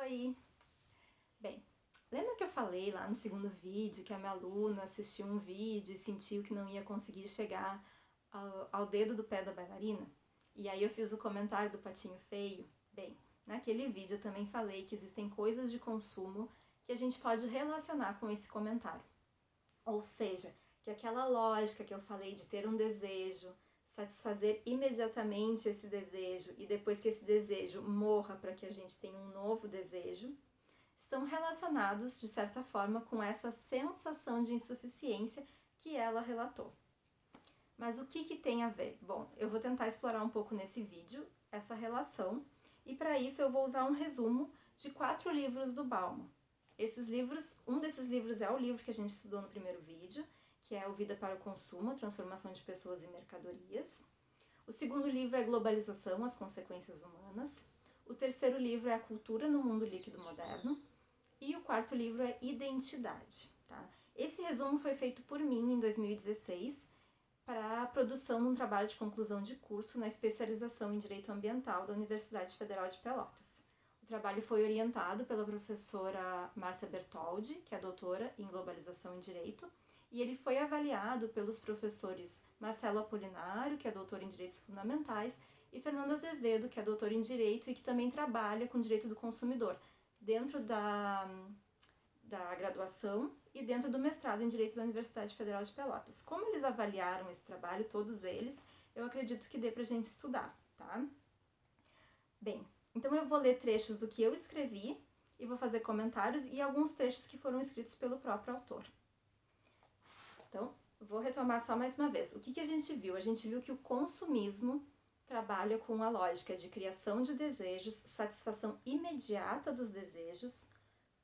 Oi! Bem, lembra que eu falei lá no segundo vídeo que a minha aluna assistiu um vídeo e sentiu que não ia conseguir chegar ao dedo do pé da bailarina? E aí eu fiz o comentário do patinho feio? Bem, naquele vídeo eu também falei que existem coisas de consumo que a gente pode relacionar com esse comentário. Ou seja, que aquela lógica que eu falei de ter um desejo, satisfazer imediatamente esse desejo e depois que esse desejo morra para que a gente tenha um novo desejo, estão relacionados, de certa forma, com essa sensação de insuficiência que ela relatou. Mas o que tem a ver? Bom, eu vou tentar explorar um pouco nesse vídeo essa relação e para isso eu vou usar um resumo de 4 livros do Bauman. Esses livros, um desses livros é o livro que a gente estudou no primeiro vídeo, que é o Vida para o Consumo, a Transformação de Pessoas em Mercadorias. O segundo livro é Globalização, as Consequências Humanas. O terceiro livro é A Cultura no Mundo Líquido Moderno. E o quarto livro é Identidade. Tá? Esse resumo foi feito por mim em 2016 para a produção de um trabalho de conclusão de curso na especialização em Direito Ambiental da Universidade Federal de Pelotas. O trabalho foi orientado pela professora Márcia Bertoldi, que é doutora em Globalização em Direito, e ele foi avaliado pelos professores Marcelo Apolinário, que é doutor em Direitos Fundamentais, e Fernando Azevedo, que é doutor em Direito e que também trabalha com Direito do Consumidor, dentro da graduação e dentro do mestrado em Direito da Universidade Federal de Pelotas. Como eles avaliaram esse trabalho, todos eles, eu acredito que dê pra gente estudar, tá? Bem, então eu vou ler trechos do que eu escrevi e vou fazer comentários e alguns trechos que foram escritos pelo próprio autor. Então, vou retomar só mais uma vez. O que a gente viu? A gente viu que o consumismo trabalha com a lógica de criação de desejos, satisfação imediata dos desejos,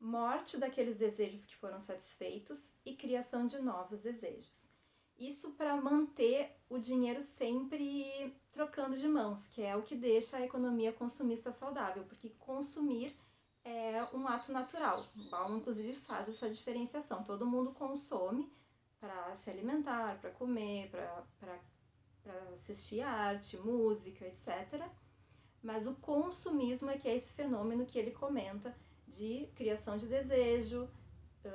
morte daqueles desejos que foram satisfeitos e criação de novos desejos. Isso para manter o dinheiro sempre trocando de mãos, que é o que deixa a economia consumista saudável, porque consumir é um ato natural. O Bauman, inclusive, faz essa diferenciação. Todo mundo consome para se alimentar, para comer, para assistir arte, música, etc. Mas o consumismo é que é esse fenômeno que ele comenta de criação de desejo,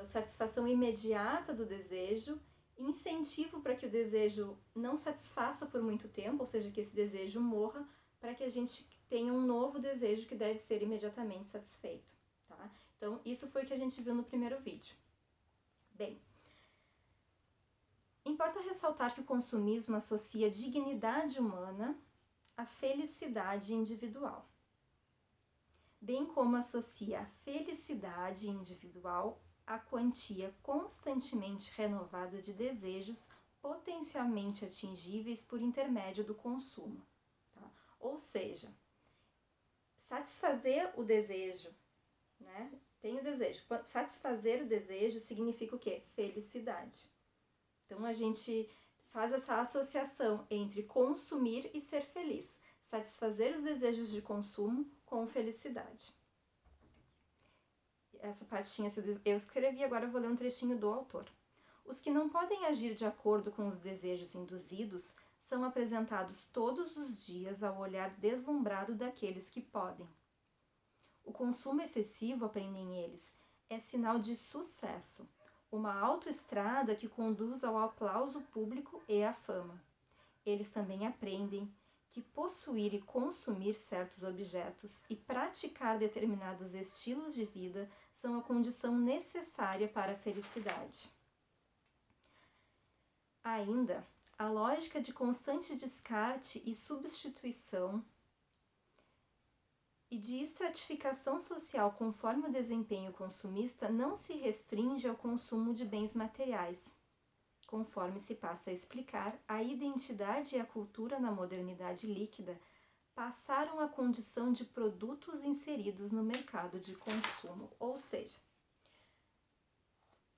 satisfação imediata do desejo, incentivo para que o desejo não satisfaça por muito tempo, ou seja, que esse desejo morra, para que a gente tenha um novo desejo que deve ser imediatamente satisfeito. Tá? Então, isso foi o que a gente viu no primeiro vídeo. Bem, importa ressaltar que o consumismo associa dignidade humana à felicidade individual, bem como associa a felicidade individual à quantia constantemente renovada de desejos potencialmente atingíveis por intermédio do consumo. Tá? Ou seja, satisfazer o desejo, né? Tem o desejo. Satisfazer o desejo significa o quê? Felicidade. Então a gente faz essa associação entre consumir e ser feliz. Satisfazer os desejos de consumo com felicidade. Essa parte tinha sido eu escrevi, agora eu vou ler um trechinho do autor. Os que não podem agir de acordo com os desejos induzidos são apresentados todos os dias ao olhar deslumbrado daqueles que podem. O consumo excessivo, aprendem eles, é sinal de sucesso, uma autoestrada que conduz ao aplauso público e à fama. Eles também aprendem que possuir e consumir certos objetos e praticar determinados estilos de vida são a condição necessária para a felicidade. Ainda, a lógica de constante descarte e substituição e de estratificação social conforme o desempenho consumista não se restringe ao consumo de bens materiais. Conforme se passa a explicar, a identidade e a cultura na modernidade líquida passaram à condição de produtos inseridos no mercado de consumo. Ou seja,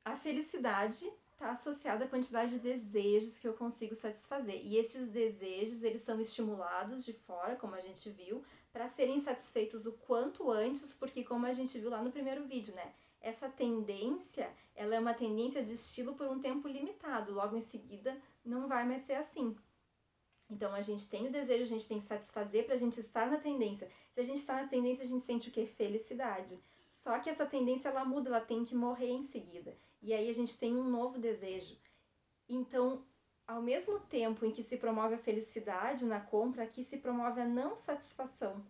a felicidade está associada à quantidade de desejos que eu consigo satisfazer. E esses desejos, eles são estimulados de fora, como a gente viu, para serem satisfeitos o quanto antes, porque como a gente viu lá no primeiro vídeo, né? Essa tendência, ela é uma tendência de estilo por um tempo limitado, logo em seguida não vai mais ser assim. Então a gente tem o desejo, a gente tem que satisfazer pra gente estar na tendência. Se a gente está na tendência, a gente sente o quê? Felicidade. Só que essa tendência ela muda, ela tem que morrer em seguida. E aí a gente tem um novo desejo. Então, ao mesmo tempo em que se promove a felicidade na compra, aqui se promove a não satisfação.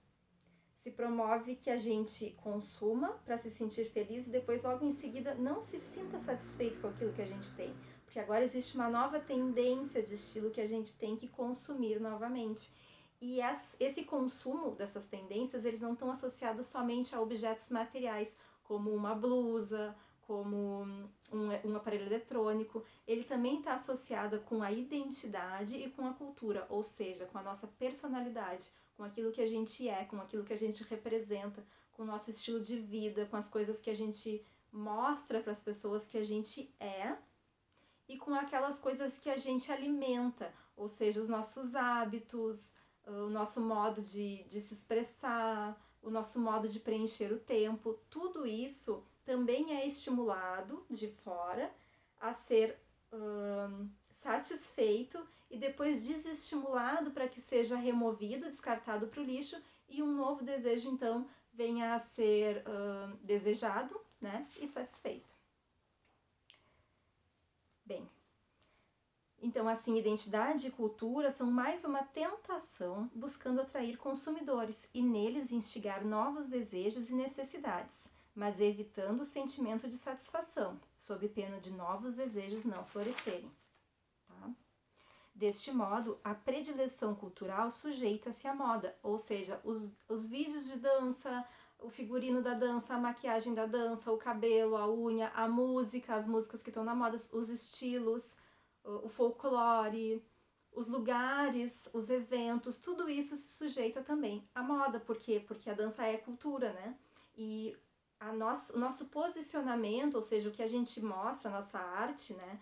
Se promove que a gente consuma para se sentir feliz e depois logo em seguida não se sinta satisfeito com aquilo que a gente tem. Porque agora existe uma nova tendência de estilo que a gente tem que consumir novamente. E esse consumo dessas tendências, eles não estão associados somente a objetos materiais, como uma blusa, como um aparelho eletrônico. Ele também está associado com a identidade e com a cultura, ou seja, com a nossa personalidade, com aquilo que a gente é, com aquilo que a gente representa, com o nosso estilo de vida, com as coisas que a gente mostra para as pessoas que a gente é e com aquelas coisas que a gente alimenta, ou seja, os nossos hábitos, o nosso modo de se expressar, o nosso modo de preencher o tempo, tudo isso também é estimulado de fora a ser satisfeito e depois desestimulado para que seja removido, descartado para o lixo e um novo desejo então venha a ser desejado, né, e satisfeito. Bem, então assim, identidade e cultura são mais uma tentação buscando atrair consumidores e neles instigar novos desejos e necessidades, mas evitando o sentimento de satisfação, sob pena de novos desejos não florescerem. Tá? Deste modo, a predileção cultural sujeita-se à moda, ou seja, os vídeos de dança, o figurino da dança, a maquiagem da dança, o cabelo, a unha, a música, as músicas que estão na moda, os estilos, o folclore, os lugares, os eventos, tudo isso se sujeita também à moda. Por quê? Porque a dança é cultura, né? E o nosso posicionamento, ou seja, o que a gente mostra, a nossa arte, né?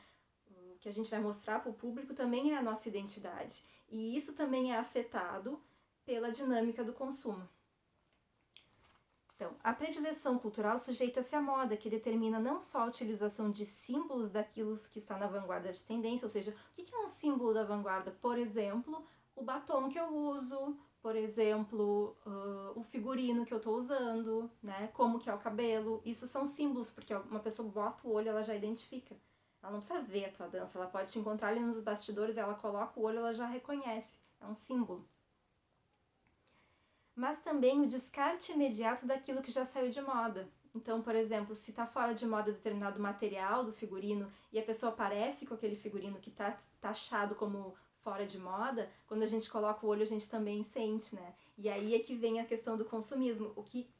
O que a gente vai mostrar para o público também é a nossa identidade. E isso também é afetado pela dinâmica do consumo. Então, a predileção cultural sujeita-se à moda, que determina não só a utilização de símbolos daquilo que está na vanguarda de tendência, ou seja, o que é um símbolo da vanguarda? Por exemplo, o batom que eu uso, por exemplo, o figurino que eu estou usando, né? Como que é o cabelo. Isso são símbolos, porque uma pessoa bota o olho, ela já identifica. Ela não precisa ver a tua dança, ela pode te encontrar ali nos bastidores, ela coloca o olho, ela já reconhece. É um símbolo. Mas também o descarte imediato daquilo que já saiu de moda. Então, por exemplo, se está fora de moda determinado material do figurino e a pessoa aparece com aquele figurino que está taxado como fora de moda, quando a gente coloca o olho a gente também sente, né? E aí é que vem a questão do consumismo.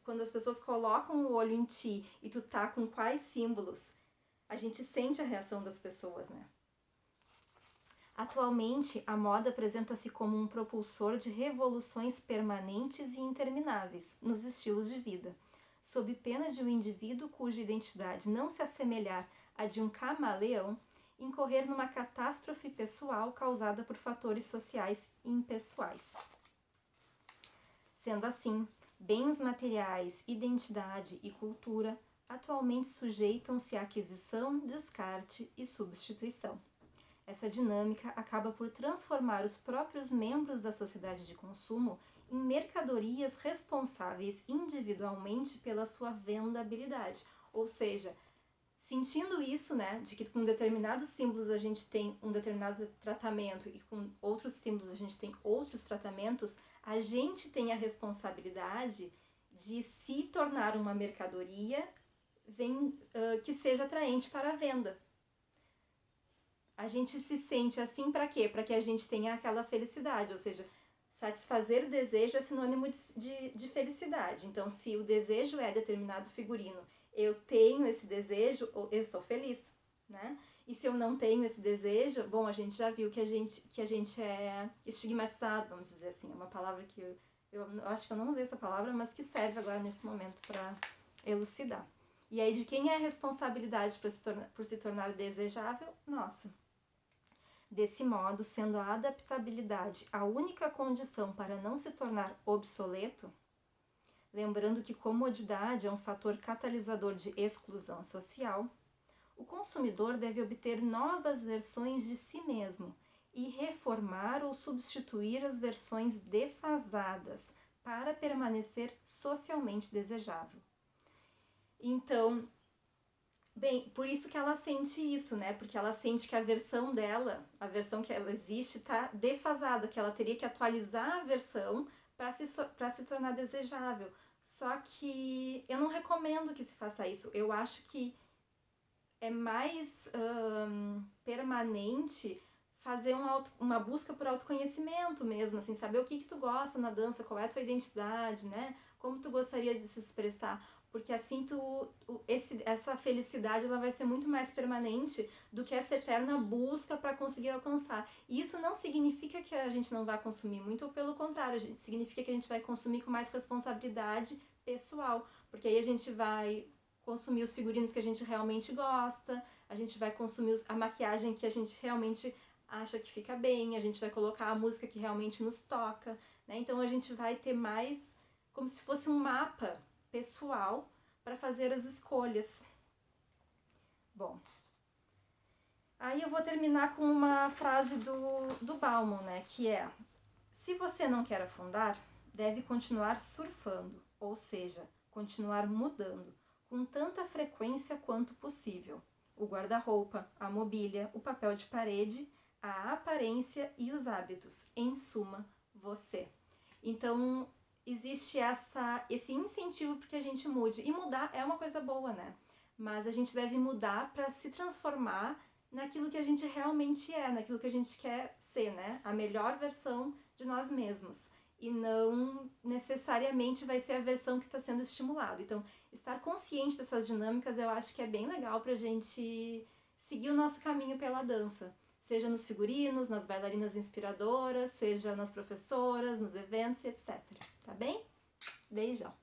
Quando as pessoas colocam o olho em ti e tu tá com quais símbolos, a gente sente a reação das pessoas, né? Atualmente, a moda apresenta-se como um propulsor de revoluções permanentes e intermináveis nos estilos de vida, sob pena de um indivíduo cuja identidade não se assemelhar à de um camaleão incorrer numa catástrofe pessoal causada por fatores sociais impessoais. Sendo assim, bens materiais, identidade e cultura atualmente sujeitam-se à aquisição, descarte e substituição. Essa dinâmica acaba por transformar os próprios membros da sociedade de consumo em mercadorias responsáveis individualmente pela sua vendabilidade. Ou seja, sentindo isso, né, de que com determinados símbolos a gente tem um determinado tratamento e com outros símbolos a gente tem outros tratamentos, a gente tem a responsabilidade de se tornar uma mercadoria que seja atraente para a venda. A gente se sente assim para quê? Para que a gente tenha aquela felicidade, ou seja, satisfazer o desejo é sinônimo de felicidade. Então, se o desejo é determinado figurino, eu tenho esse desejo, eu estou feliz, né? E se eu não tenho esse desejo, bom, a gente já viu que a gente é estigmatizado, vamos dizer assim, é uma palavra que eu acho que eu não usei essa palavra, mas que serve agora nesse momento para elucidar. E aí, de quem é a responsabilidade por se tornar desejável? Nossa. Desse modo, sendo a adaptabilidade a única condição para não se tornar obsoleto, lembrando que comodidade é um fator catalisador de exclusão social, o consumidor deve obter novas versões de si mesmo e reformar ou substituir as versões defasadas para permanecer socialmente desejável. Então, bem, por isso que ela sente isso, né? Porque ela sente que a versão dela, a versão que ela existe, está defasada, que ela teria que atualizar a versão para se tornar desejável. Só que eu não recomendo que se faça isso. Eu acho que é mais permanente fazer uma busca por autoconhecimento mesmo, assim, saber o que tu gosta na dança, qual é a tua identidade, né? Como tu gostaria de se expressar, porque assim essa felicidade ela vai ser muito mais permanente do que essa eterna busca para conseguir alcançar. E isso não significa que a gente não vai consumir, muito pelo contrário, significa que a gente vai consumir com mais responsabilidade pessoal, porque aí a gente vai consumir os figurinos que a gente realmente gosta, a gente vai consumir a maquiagem que a gente realmente acha que fica bem, a gente vai colocar a música que realmente nos toca, né? Então a gente vai ter mais como se fosse um mapa pessoal para fazer as escolhas. Bom, aí eu vou terminar com uma frase do Bauman, né? Que é: se você não quer afundar, deve continuar surfando, ou seja, continuar mudando, com tanta frequência quanto possível. O guarda-roupa, a mobília, o papel de parede, a aparência e os hábitos. Em suma, você. Então, existe esse incentivo para que a gente mude. E mudar é uma coisa boa, né? Mas a gente deve mudar para se transformar naquilo que a gente realmente é, naquilo que a gente quer ser, né? A melhor versão de nós mesmos. E não necessariamente vai ser a versão que está sendo estimulada. Então, estar consciente dessas dinâmicas eu acho que é bem legal pra gente seguir o nosso caminho pela dança. Seja nos figurinos, nas bailarinas inspiradoras, seja nas professoras, nos eventos, etc. Tá bem? Beijão!